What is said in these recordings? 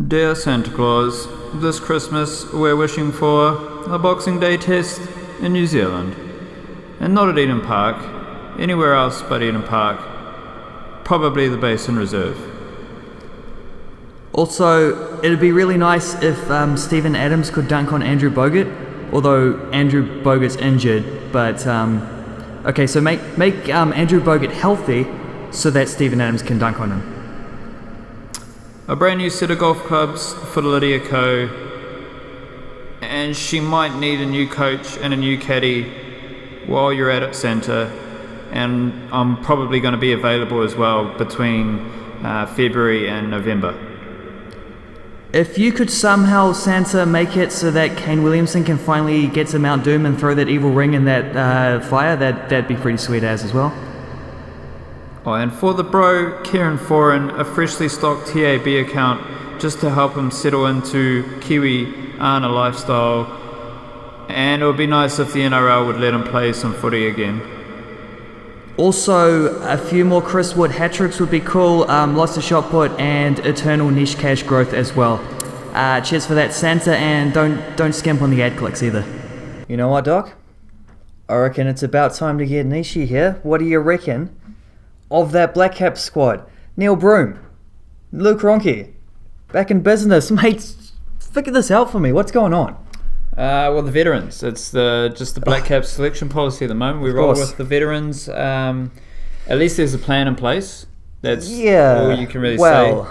Dear Santa Claus, this Christmas we're wishing for a Boxing Day test in New Zealand. And not at Eden Park, anywhere else but Eden Park. Probably the Basin Reserve. Also, it'd be really nice if Stephen Adams could dunk on Andrew Bogut, although Andrew Bogut's injured, but okay, so make Andrew Bogut healthy so that Stephen Adams can dunk on him. A brand new set of golf clubs for Lydia Ko, and she might need a new coach and a new caddy while you're at it, Santa, and I'm probably going to be available as well between February and November. If you could somehow, Santa, make it so that Kane Williamson can finally get to Mount Doom and throw that evil ring in that fire, that'd be pretty sweet as well. Oh, and for the bro, Kieran Foran, a freshly stocked TAB account just to help him settle into Kiwi Ana lifestyle. And it would be nice if the NRL would let him play some footy again. Also, a few more Chris Wood hat-tricks would be cool, lots of shot put and eternal niche cash growth as well. Cheers for that, Santa, and don't skimp on the ad clicks either. You know what, Doc? I reckon it's about time to get nichey here. What do you reckon of that Blackcaps squad? Neil Broom, Luke Ronke, back in business. Mate, figure this out for me. What's going on? Well, the veterans. It's just the Blackcaps selection policy at the moment. We roll with the veterans. At least there's a plan in place. That's all you can really say.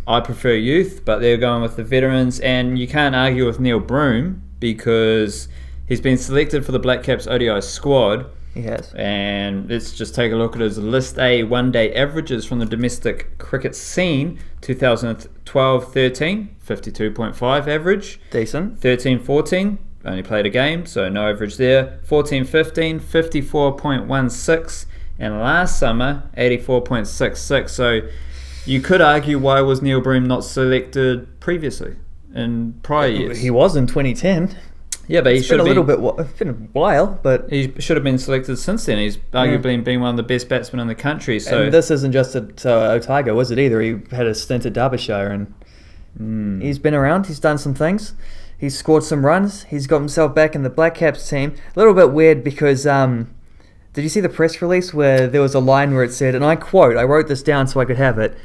I prefer youth, but they're going with the veterans, and you can't argue with Neil Broom because he's been selected for the Blackcaps ODI squad. He has. And let's just take a look at his List A one-day averages from the domestic cricket scene. 2012-13, 52.5 average. Decent. 13-14, only played a game, so no average there. 14-15, 54.16. And last summer, 84.66. So you could argue, why was Neil Broom not selected previously in prior years? He was in 2010. Yeah, but he should have been. It's been a while, but he should have been selected since then. He's arguably been one of the best batsmen in the country. So and this isn't just Otago, was it either? He had a stint at Derbyshire, and he's been around. He's done some things. He's scored some runs. He's got himself back in the Blackcaps team. A little bit weird because did you see the press release where there was a line where it said, and I quote, I wrote this down so I could have it.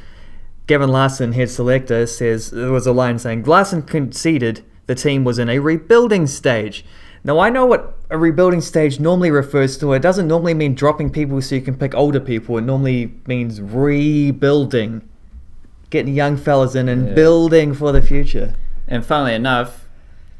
Gavin Larson, head selector, says there was a line saying Larson conceded the team was in a rebuilding stage. Now, I know what a rebuilding stage normally refers to. It doesn't normally mean dropping people so you can pick older people. It normally means rebuilding. Getting young fellas in and building for the future. And funnily enough,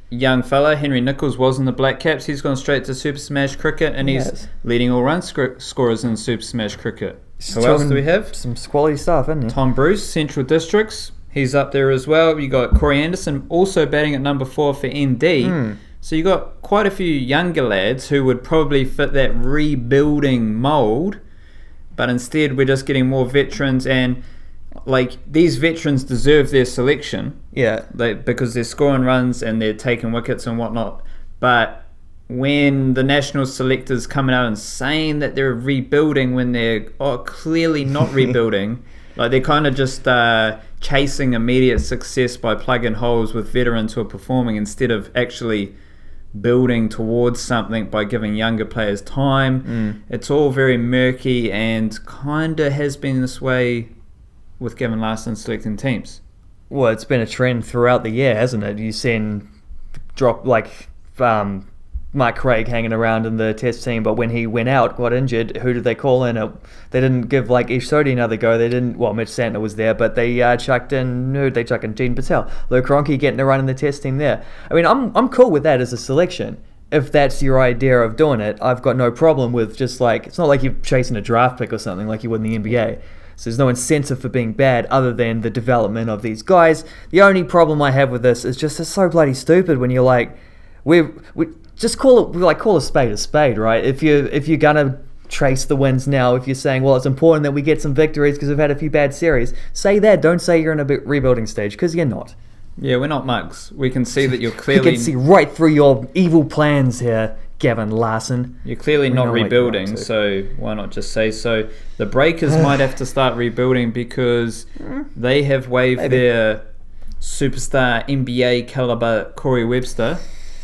young fella, Henry Nichols, was in the Blackcaps. He's gone straight to Super Smash Cricket, and he's leading all run scorers in Super Smash Cricket. Who else do we have? Some quality stuff, isn't he? Tom Bruce, Central Districts. He's up there as well. You got Corey Anderson also batting at number 4 for ND. So you got quite a few younger lads who would probably fit that rebuilding mould, but instead we're just getting more veterans, and like these veterans deserve their selection. Yeah, because they're scoring runs and they're taking wickets and whatnot. But when the national selectors coming out and saying that they're rebuilding when they're clearly not rebuilding. Like they're kind of just chasing immediate success by plugging holes with veterans who are performing instead of actually building towards something by giving younger players time. It's all very murky and kind of has been this way with Gavin Larson selecting teams. Well, it's been a trend throughout the year, hasn't it? You've seen drop like Mark Craig hanging around in the test team, but when he went out, got injured, who did they call in? They didn't give like Ish Sodhi another go. They didn't. Well, Mitch Santner was there, but they chucked in. Who did they chuck in? Gene Patel, Luke Ronke getting a run in the test team there. I mean, I'm cool with that as a selection. If that's your idea of doing it, I've got no problem with just like, it's not like you're chasing a draft pick or something like you would in the NBA. So there's no incentive for being bad other than the development of these guys. The only problem I have with this is just it's so bloody stupid when you're like, we just call a spade, right? If you're gonna trace the wins now, if you're saying, well, it's important that we get some victories because we've had a few bad series, say that. Don't say you're in a rebuilding stage, because you're not. Yeah, we're not mugs. We can see that you're clearly. We can see right through your evil plans here, Gavin Larson. You're clearly not rebuilding, so why not just say so? The Breakers might have to start rebuilding because they have waived their superstar NBA caliber Corey Webster.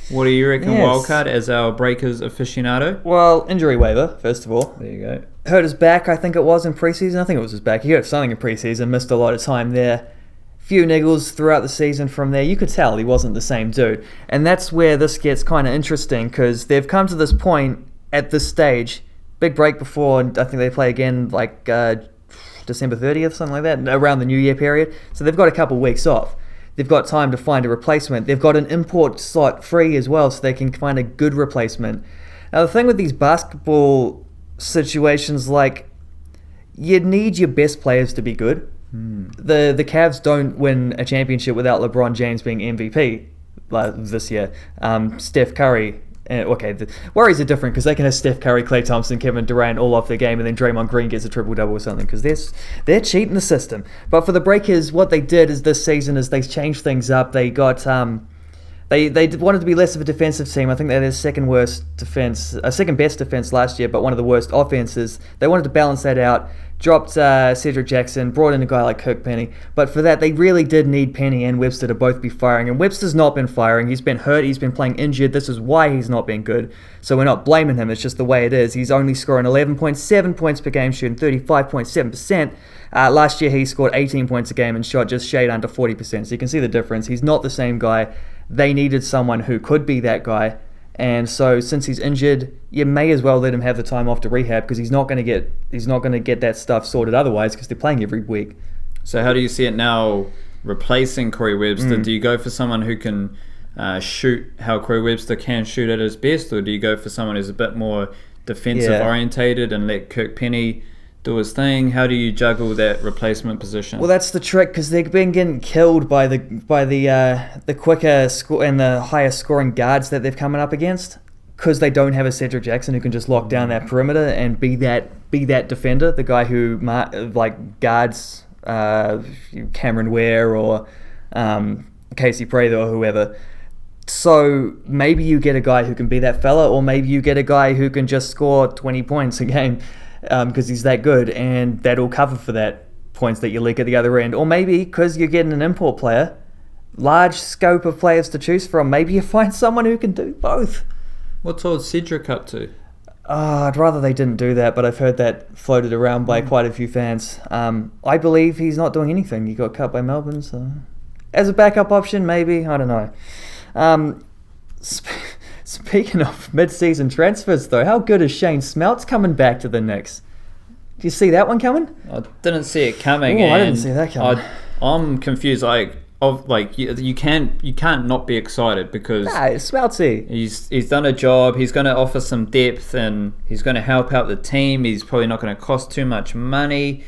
What do you reckon, Yes. Wildcard, as our Breakers aficionado? Well, injury waiver, first of all. There you go. Hurt his back, I think it was, in preseason. I think it was his back. He hurt something in preseason, missed a lot of time there. Few niggles throughout the season from there. You could tell he wasn't the same dude. And that's where this gets kind of interesting, because they've come to this point at this stage. Big break before, and I think they play again like December 30th, something like that, around the New Year period. So they've got a couple weeks off. They've got time to find a replacement. They've got an import slot free as well, so they can find a good replacement. Now, the thing with these basketball situations, like, you need your best players to be good. The Cavs don't win a championship without LeBron James being MVP this year. Steph Curry. The Warriors are different because they can have Steph Curry, Klay Thompson, Kevin Durant all off their game, and then Draymond Green gets a triple-double or something, because they're cheating the system. But for the Breakers, what they did is this season is they changed things up. They got they wanted to be less of a defensive team. I think they had their second best defense last year, but one of the worst offenses. They wanted to balance that out. Dropped Cedric Jackson, brought in a guy like Kirk Penny. But for that, they really did need Penny and Webster to both be firing. And Webster's not been firing. He's been hurt. He's been playing injured. This is why he's not been good. So we're not blaming him. It's just the way it is. He's only scoring 11.7 points per game, shooting 35.7%. Last year, he scored 18 points a game and shot just shade under 40%. So you can see the difference. He's not the same guy. They needed someone who could be that guy. And so since he's injured, you may as well let him have the time off to rehab, because he's not going to get that stuff sorted otherwise, because they're playing every week. So how do you see it now replacing Corey Webster? Do you go for someone who can shoot how Corey Webster can shoot at his best, or do you go for someone who's a bit more defensive orientated and let Kirk Penny do his thing? How do you juggle that replacement position? Well, that's the trick, because they've been getting killed by the quicker score and the higher scoring guards that they're coming up against, because they don't have a Cedric Jackson who can just lock down that perimeter and be that defender, the guy who guards Cameron Ware or Casey Prather or whoever. So maybe you get a guy who can be that fella, or maybe you get a guy who can just score 20 points a game. Because he's that good, and that'll cover for that points that you leak at the other end. Or maybe because you're getting an import player, large scope of players to choose from, maybe you find someone who can do both. What's old Cedric up to? I'd rather they didn't do that, but I've heard that floated around by quite a few fans. I believe he's not doing anything. He got cut by Melbourne, so as a backup option, maybe. I don't know. Speaking of mid-season transfers, though, how good is Shane Smeltz coming back to the Knicks? Do you see that one coming? I didn't see it coming. I didn't see that coming. I'm confused. You can't not be excited, because it's Smeltzy. He's done a job. He's going to offer some depth, and he's going to help out the team. He's probably not going to cost too much money,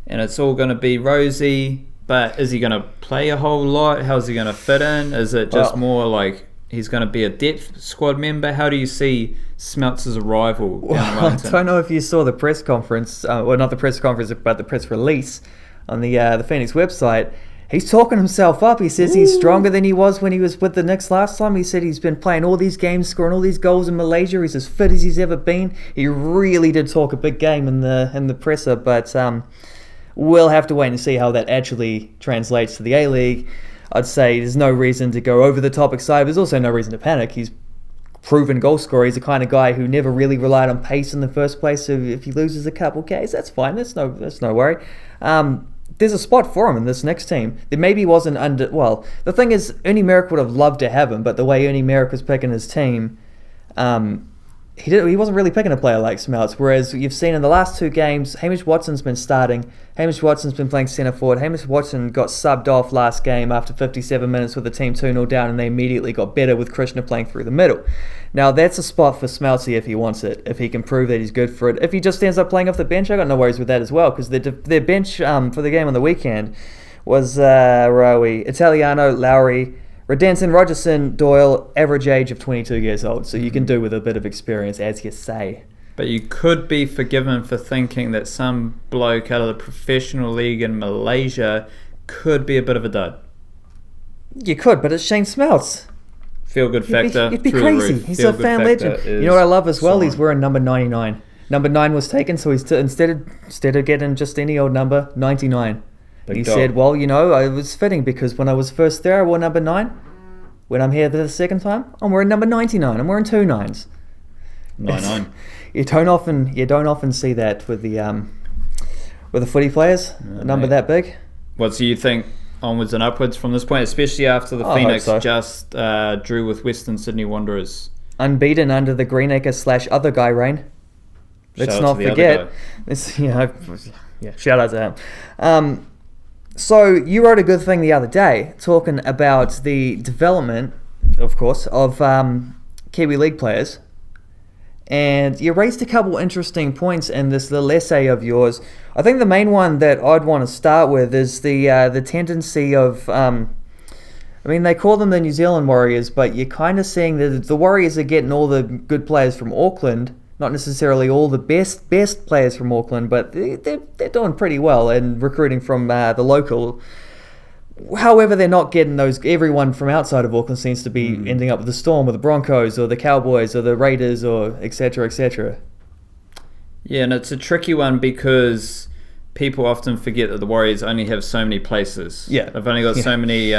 and it's all going to be rosy. But is he going to play a whole lot? How's he going to fit in? Is it just more like he's going to be a depth squad member? How do you see Smeltz's arrival down in Wellington? I don't know if you saw the press conference, well, not the press conference, but the press release on the Phoenix website. He's talking himself up. He says he's stronger than he was when he was with the Knicks last time. He said he's been playing all these games, scoring all these goals in Malaysia. He's as fit as he's ever been. He really did talk a big game in the presser, but we'll have to wait and see how that actually translates to the A-League. I'd say there's no reason to go over the top excited. There's also no reason to panic. He's proven goal scorer. He's the kind of guy who never really relied on pace in the first place. So if he loses a couple Ks, that's fine. That's no worry. There's a spot for him in this next team. There maybe wasn't under. Well, the thing is, Ernie Merrick would have loved to have him, but the way Ernie Merrick was picking his team, he wasn't really picking a player like Smeltz. Whereas you've seen in the last two games, Hamish Watson's been starting. Hamish Watson's been playing centre forward. Hamish Watson got subbed off last game after 57 minutes with the team 2-0 down, and they immediately got better with Krishna playing through the middle. Now that's a spot for Smeltzy if he wants it, if he can prove that he's good for it. If he just ends up playing off the bench, I got no worries with that as well, because their bench for the game on the weekend was Italiano, Lowry, Redenson, Rogerson, Doyle, average age of 22 years old. So you can do with a bit of experience, as you say. But you could be forgiven for thinking that some bloke out of the professional league in Malaysia could be a bit of a dud. You could, but it's Shane Smeltz. Feel good factor. It'd be through crazy. the roof. He's a fan legend. You know what I love as well? solid. He's wearing number 99. Number 9 was taken, so he's instead of getting just any old number, 99. Big he dog. said, well, I was fitting because when I was first there, I wore number 9. When I'm here the second time, I'm wearing number 99. I'm wearing 2 9s. 9-9. You don't often see that with the footy players, a number that big. What do you think onwards and upwards from this point, especially after the Phoenix just drew with Western Sydney Wanderers? Unbeaten under the Greenacre/other guy reign. Let's not forget. Shout out to him. So you wrote a good thing the other day talking about the development, of course, of Kiwi League players. And you raised a couple interesting points in this little essay of yours. I think the main one that I'd want to start with is the tendency of, they call them the New Zealand Warriors, but you're kind of seeing that the Warriors are getting all the good players from Auckland, not necessarily all the best players from Auckland, but they're doing pretty well and recruiting from the local. However, they're not getting everyone from outside of Auckland seems to be ending up with the Storm or the Broncos or the Cowboys or the Raiders or etc. etc. Yeah, and it's a tricky one because people often forget that the Warriors only have so many places. Yeah. They've only got so many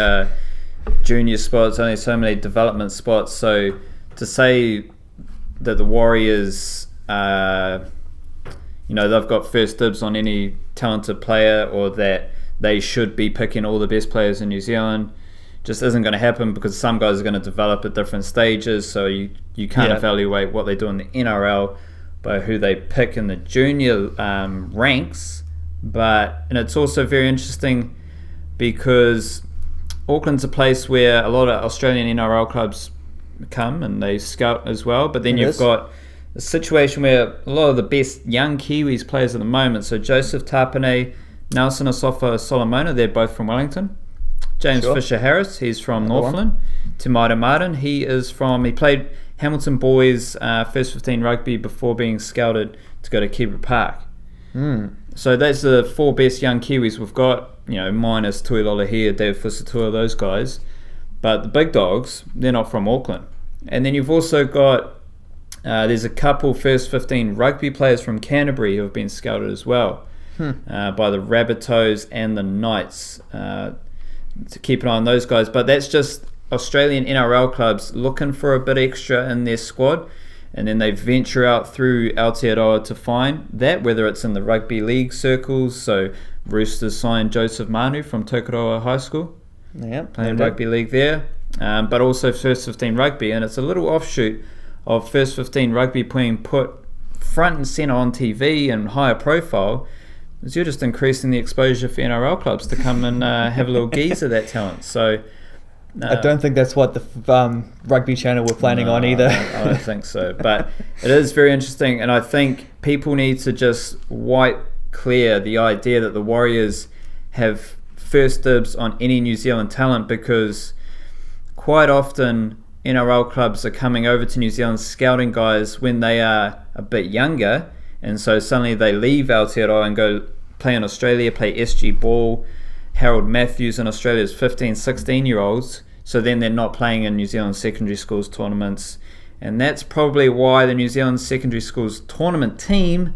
junior spots, only so many development spots. So to say that the Warriors, they've got first dibs on any talented player, or that they should be picking all the best players in New Zealand, just isn't going to happen, because some guys are going to develop at different stages. So you can't evaluate what they do in the NRL by who they pick in the junior ranks. And it's also very interesting because Auckland's a place where a lot of Australian NRL clubs come and they scout as well. But then you've got a situation where a lot of the best young Kiwis players at the moment, so Joseph Tapine, Nelson Asofa Solomona, they're both from Wellington. James Fisher-Harris, he's from Northland. Tamaita Martin, he played Hamilton Boys first 15 rugby before being scouted to go to Kiwi Park. So that's the 4 best young Kiwis we've got, minus Tuilola here, Dave Fusatua, those guys. But the big dogs, they're not from Auckland. And then you've also got, there's a couple first 15 rugby players from Canterbury who have been scouted as well. By the Rabbitohs and the Knights, to keep an eye on those guys. But that's just Australian NRL clubs looking for a bit extra in their squad, and then they venture out through Aotearoa to find that, whether it's in the rugby league circles. So Roosters signed Joseph Manu from Tokoroa High School, playing rugby league there, but also first 15 rugby, and it's a little offshoot of first 15 rugby being put front and centre on TV and higher profile, is you're just increasing the exposure for NRL clubs to come and have a little geeze of that talent. So I don't think that's what the rugby channel were planning on either. I don't think so. But it is very interesting, and I think people need to just wipe clear the idea that the Warriors have first dibs on any New Zealand talent, because quite often NRL clubs are coming over to New Zealand scouting guys when they are a bit younger, and so suddenly they leave Aotearoa and go play in Australia, play SG Ball, Harold Matthews in Australia's 15, 16-year-olds, so then they're not playing in New Zealand secondary schools tournaments. And that's probably why the New Zealand secondary schools tournament team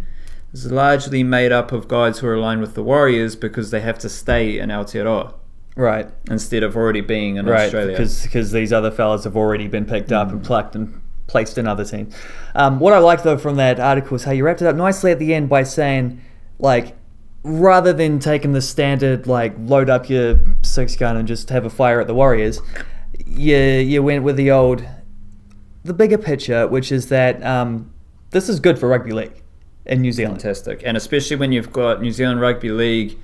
is largely made up of guys who are aligned with the Warriors, because they have to stay in Aotearoa. Right. Instead of already being in Australia. Because these other fellas have already been picked up and plucked and placed in other teams. What I like, though, from that article is how you wrapped it up nicely at the end by saying, rather than taking the standard, load up your 6-gun and just have a fire at the Warriors, you went with the bigger picture, which is that this is good for rugby league in New Zealand. Fantastic. And especially when you've got New Zealand Rugby League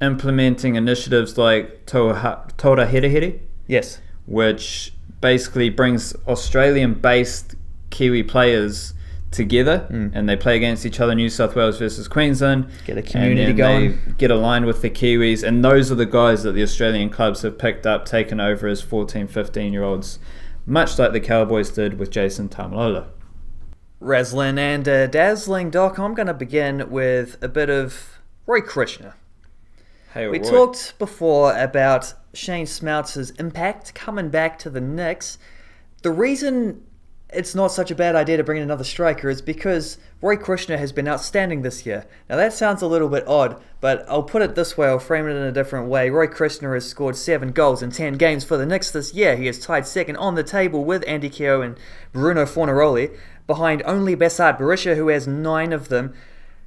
implementing initiatives like Tora Here, yes, which basically brings Australian-based Kiwi players together, and they play against each other, New South Wales versus Queensland. Get a community and going. They get aligned with the Kiwis, and those are the guys that the Australian clubs have picked up, taken over as 14, 15-year-olds, much like the Cowboys did with Jason Tamalola. Razzling and a-dazzling, Doc. I'm going to begin with a bit of Roy Krishna. Hey, we Roy. talked before about Shane Smeltz's impact coming back to the Knicks. The reason it's not such a bad idea to bring in another striker is because Roy Krishna has been outstanding this year. Now that sounds a little bit odd, but I'll put it this way, I'll frame it in a different way. Roy Krishna has scored 7 goals in 10 games for the Knicks this year. He is tied second on the table with Andy Keogh and Bruno Fornaroli, behind only Besart Berisha, who has 9 of them.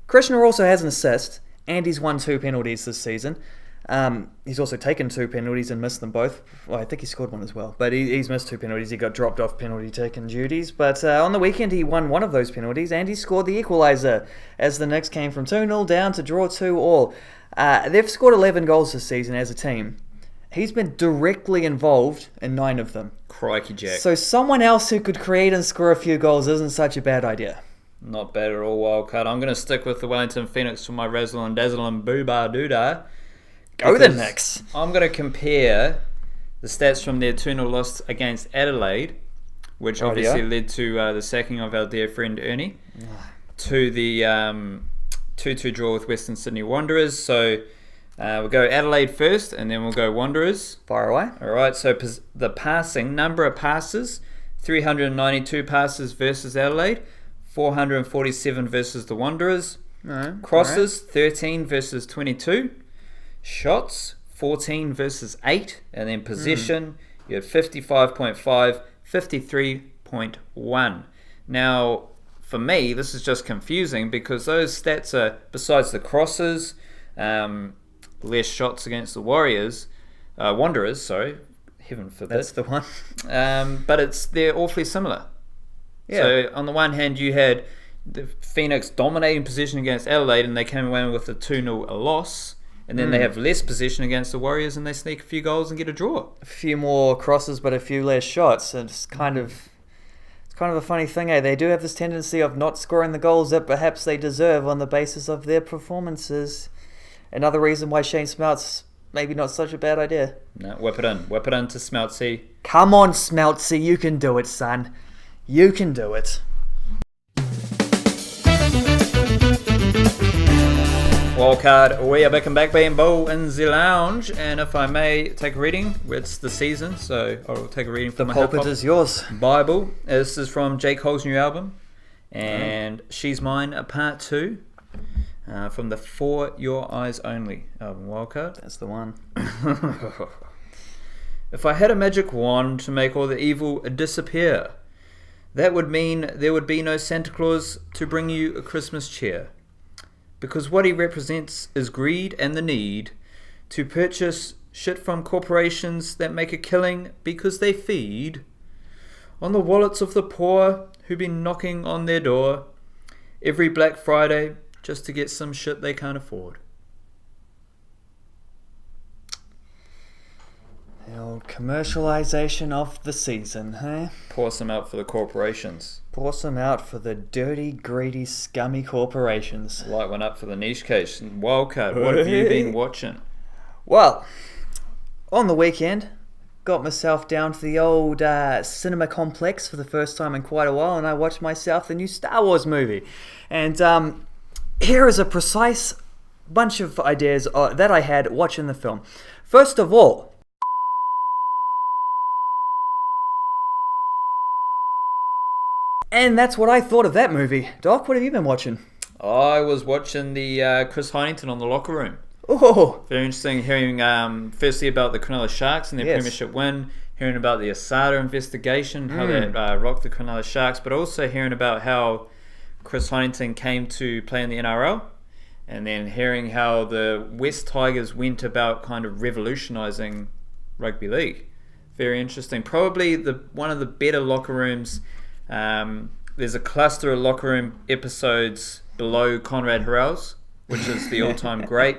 Krishna also has an assist, and he's won 2 penalties this season. He's also taken 2 penalties and missed them both. Well, I think he scored one as well, but he's missed 2 penalties. He got dropped off penalty taking duties, but on the weekend he won one of those penalties and he scored the equaliser as the Knicks came from 2-0 down to draw 2-2. They've scored 11 goals this season as a team. He's been directly involved in 9 of them. Crikey, Jack. So someone else who could create and score a few goals isn't such a bad idea. Not bad at all, Wildcard. I'm going to stick with the Wellington Phoenix for my Razzling, a-dazzling, boo-ba-doo-da. Go the Knicks. I'm going to compare the stats from their 2-0 loss against Adelaide, which obviously led to the sacking of our dear friend Ernie, to the 2-2 draw with Western Sydney Wanderers. So we'll go Adelaide first, and then we'll go Wanderers. Fire away. All right, so the passing, number of passes, 392 passes versus Adelaide, 447 versus the Wanderers. Crosses, 13 versus 22. Shots, 14 versus 8. And then possession, you had 55.5, 53.1. Now, for me, this is just confusing because those stats are, besides the crosses, less shots against the Wanderers, heaven forbid. That's the one. But they're awfully similar. Yeah. So on the one hand, you had the Phoenix dominating possession against Adelaide, and they came away with a 2-0 loss. And then they have less possession against the Warriors, and they sneak a few goals and get a draw. A few more crosses, but a few less shots. And it's kind of a funny thing, eh? They do have this tendency of not scoring the goals that perhaps they deserve on the basis of their performances. Another reason why Shane Smeltz maybe not such a bad idea. No, whip it in to Smeltzy. Come on, Smeltzy, you can do it, son. You can do it. Wildcard, we are back and back being Bull in the lounge, and if I may take a reading, it's the season, so I'll take a reading from the my pulpit is yours. Bible. This is from J. Cole's new album, and She's Mine, a part 2, from the For Your Eyes Only album. Wildcard. That's the one. If I had a magic wand to make all the evil disappear, that would mean there would be no Santa Claus to bring you a Christmas cheer. Because what he represents is greed and the need to purchase shit from corporations that make a killing because they feed on the wallets of the poor who've been knocking on their door every Black Friday just to get some shit they can't afford. The old commercialization of the season, hey? Pour some out for the corporations. Pour some out for the dirty, greedy, scummy corporations. Light one up for the niche case. Wildcard, what have you been watching? Well, on the weekend, got myself down to the old cinema complex for the first time in quite a while, and I watched myself the new Star Wars movie. And here is a precise bunch of ideas that I had watching the film. First of all, and that's what I thought of that movie. Doc, what have you been watching? I was watching the Chris Hynington on the Locker Room. Oh, very interesting hearing firstly about the Cronulla Sharks and their premiership win, hearing about the Asada investigation, how that rocked the Cronulla Sharks, but also hearing about how Chris Hynington came to play in the NRL, and then hearing how the West Tigers went about kind of revolutionising rugby league. Very interesting. Probably one of the better locker rooms. There's a cluster of locker room episodes below Conrad Harrell's, which is the all-time great.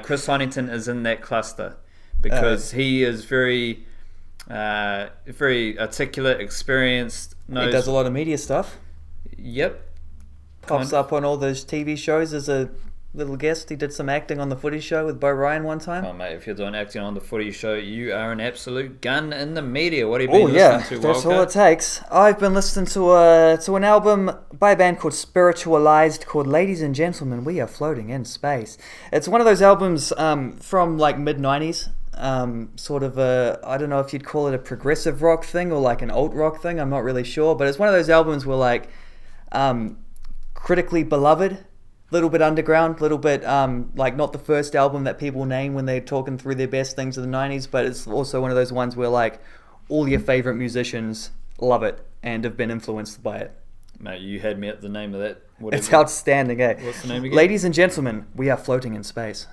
Chris Hynington is in that cluster because he is very articulate, experienced. He does a lot of media stuff. Yep. Pops up on all those TV shows as a little guest. He did some acting on the Footy Show with Bo Ryan one time. Oh, mate, if you're doing acting on the Footy Show, you are an absolute gun in the media. What have you been listening to, that's all it takes. I've been listening to an album by a band called Spiritualized called Ladies and Gentlemen, We Are Floating in Space. It's one of those albums from like mid-90s. sort of I don't know if you'd call it a progressive rock thing or like an alt rock thing. I'm not really sure, but it's one of those albums where like critically beloved, little bit underground, little bit like not the first album that people name when they're talking through their best things of the 90s, but it's also one of those ones where like all your favorite musicians love it and have been influenced by it. Mate, you had me at the name of that. It's outstanding, eh? What's the name again? Ladies and gentlemen, we are floating in space.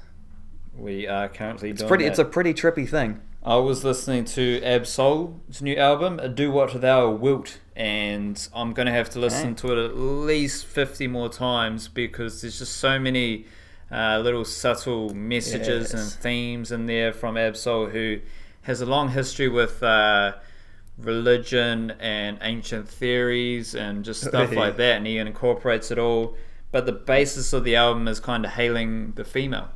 We are currently doing that. It's a pretty trippy thing. I was listening to Absol's new album, Do What Thou Wilt, and I'm going to have to listen to it at least 50 more times because there's just so many little subtle messages and themes in there from Absol, who has a long history with religion and ancient theories and just stuff like that, and he incorporates it all. But the basis of the album is kind of hailing the female.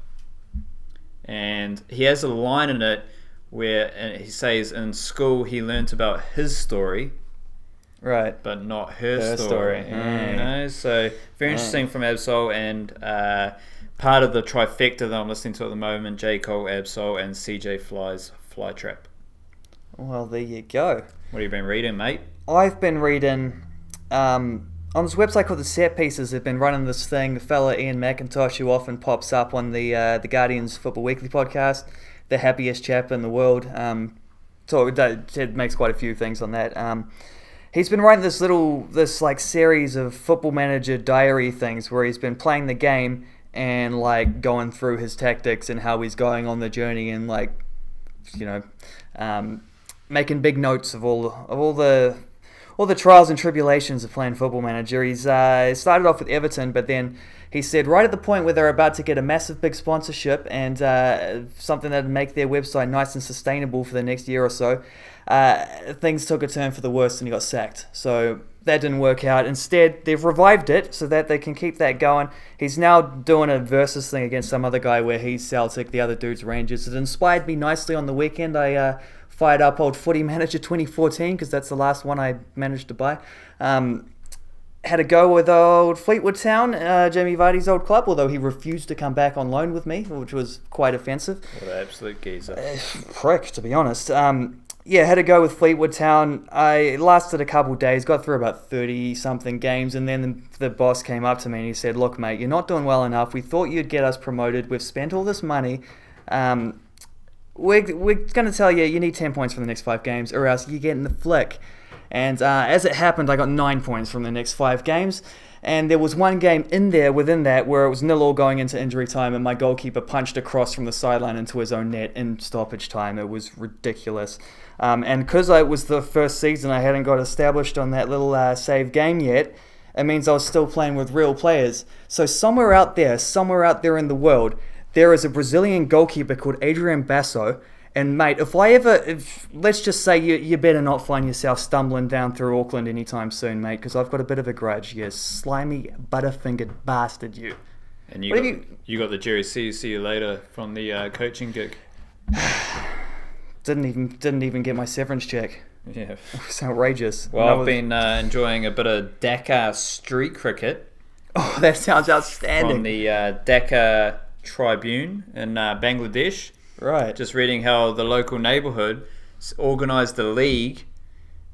And he has a line in it where he says in school he learnt about his story, right, but not her story. You know? So very interesting from Absol, and part of the trifecta that I'm listening to at the moment: J. Cole, Absol, and CJ Fly's Flytrap. Well, there you go. What have you been reading, mate? I've been reading on this website called The Set Pieces. They've been running this thing. The fella Ian McIntosh, who often pops up on the Guardian's Football Weekly podcast, the happiest chap in the world. So it makes quite a few things on that. He's been writing this like series of Football Manager diary things where he's been playing the game and like going through his tactics and how he's going on the journey and like, you know, making big notes of all the trials and tribulations of playing Football Manager. He's started off with Everton, but then he said right at the point where they're about to get a massive big sponsorship and something that would make their website nice and sustainable for the next year or so, things took a turn for the worst and he got sacked. So that didn't work out. Instead, they've revived it so that they can keep that going. He's now doing a versus thing against some other guy where he's Celtic, the other dude's Rangers. It inspired me nicely on the weekend. I fired up old Footy Manager 2014 because that's the last one I managed to buy. Had a go with old Fleetwood Town, Jamie Vardy's old club, although he refused to come back on loan with me, which was quite offensive. What an absolute geezer. Prick, to be honest. Had a go with Fleetwood Town. I lasted a couple of days, got through about 30-something games, and then the boss came up to me and he said, look, mate, you're not doing well enough. We thought you'd get us promoted. We've spent all this money. We're going to tell you you need 10 points from the next 5 games or else you're getting the flick. And as it happened, I got 9 points from the next 5 games. And there was one game within that where it was 0-0 going into injury time and my goalkeeper punched across from the sideline into his own net in stoppage time. It was ridiculous. And because it was the first season, I hadn't got established on that little save game yet. It means I was still playing with real players. So somewhere out there in the world, there is a Brazilian goalkeeper called Adrian Basso. And mate, if let's just say you better not find yourself stumbling down through Auckland anytime soon, mate, because I've got a bit of a grudge. You slimy, butterfingered bastard, you. And you got the Jerry see you later from the coaching gig. Didn't even get my severance check. Yeah, it was outrageous. Well, I've been enjoying a bit of Dakar street cricket. Oh, that sounds outstanding. From the Dakar Tribune in Bangladesh. Right. Just reading how the local neighbourhood organised a league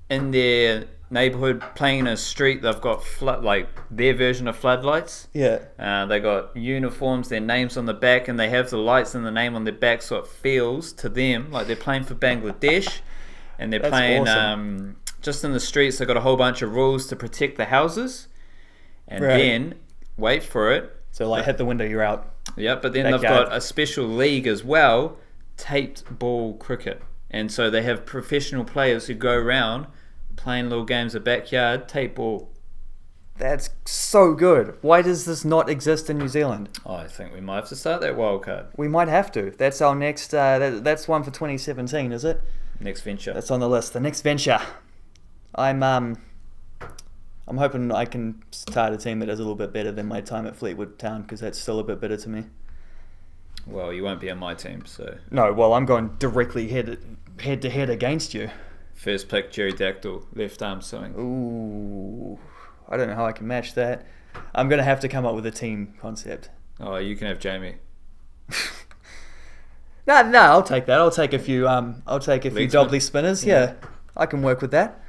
in their neighbourhood, playing in a street. They've got their version of floodlights. Yeah. They got uniforms, their names on the back, and they have the lights and the name on their back, so it feels to them like they're playing for Bangladesh, and they're playing awesome. Just in the streets. They've got a whole bunch of rules to protect the houses, and then wait for it. So hit the window, you're out. Yeah, but then they've got a special league as well, taped ball cricket. And so they have professional players who go around playing little games of backyard, tape ball. That's so good. Why does this not exist in New Zealand? I think we might have to start that wild card. We might have to. That's our next, that's one for 2017, is it? Next venture. That's on the list. The next venture. I'm hoping I can start a team that does a little bit better than my time at Fleetwood Town, because that's still a bit bitter to me. Well, you won't be on my team, so... No, well, I'm going directly head to head against you. First pick, Jerry Dactyl, left arm swing. Ooh, I don't know how I can match that. I'm going to have to come up with a team concept. Oh, you can have Jamie. No, I'll take that. I'll take a few Leg Dobley spinners. Yeah, I can work with that.